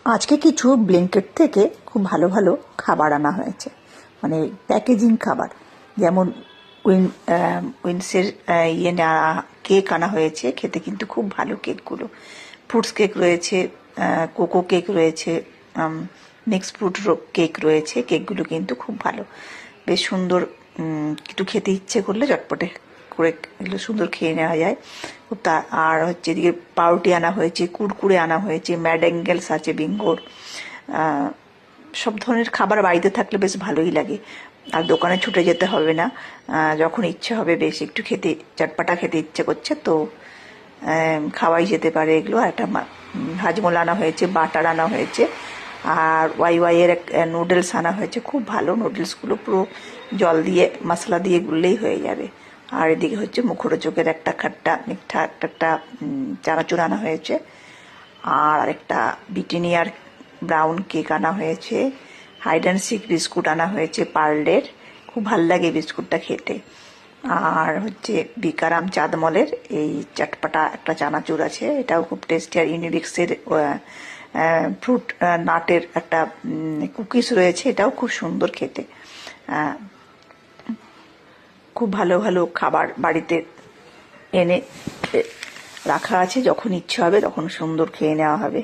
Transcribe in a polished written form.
আজকে কিছু ব্লিঙ্কিট থেকে খুব ভালো ভালো খাবার আনা হয়েছে, মানে প্যাকেজিং খাবার। যেমন উইন্সের কেক আনা হয়েছে, খেতে কিন্তু খুব ভালো কেকগুলো। ফ্রুটস কেক রয়েছে, কোকো কেক রয়েছে, মিক্স ফ্রুট কেক রয়েছে। কেকগুলো কিন্তু খুব ভালো, বেশ সুন্দর। একটু খেতে ইচ্ছে করলে চটপটে করে এগুলো সুন্দর খেয়ে নেওয়া যায়। আর হচ্ছে এদিকে পাউরুটি আনা হয়েছে, কুরকুরে আনা হয়েছে, ম্যাডেঙ্গেলস আছে বিঙ্গোর। সব ধরনের খাবার বাড়িতে থাকলে বেশ ভালোই লাগে, আর দোকানে ছুটে যেতে হবে না। যখন ইচ্ছে হবে বেশ একটু খেতে, চটপাটা খেতে ইচ্ছে করছে তো খাওয়াই যেতে পারে এগুলো। আর একটা হাজমোলা আনা হয়েছে, বাটার আনা হয়েছে, আর ওয়াই এর নুডলস আনা হয়েছে। খুব ভালো নুডলসগুলো, পুরো জল দিয়ে মশলা দিয়ে গুললেই হয়ে যাবে। আর এদিকে হচ্ছে মুখরোচকের একটা খাট্টা মিঠা একটা চানাচুর আনা হয়েছে, আর একটা ব্রিটানিয়ার ব্রাউন কেক আনা হয়েছে, হাইড অ্যান্ড সিক বিস্কুট আনা হয়েছে পার্লের, খুব ভাল লাগে বিস্কুটটা খেতে। আর হচ্ছে বিকারাম চাঁদমলের এই চটপাটা একটা চানাচুর আছে, এটাও খুব টেস্টি। আর ইউনিবিক্সের ফ্রুট নাটের একটা কুকিজ রয়েছে, এটাও খুব সুন্দর খেতে। খুব ভালো ভালো খাবার বাড়িতে এনে রাখা আছে, যখন ইচ্ছে হবে তখন সুন্দর খেয়ে নেওয়া হবে।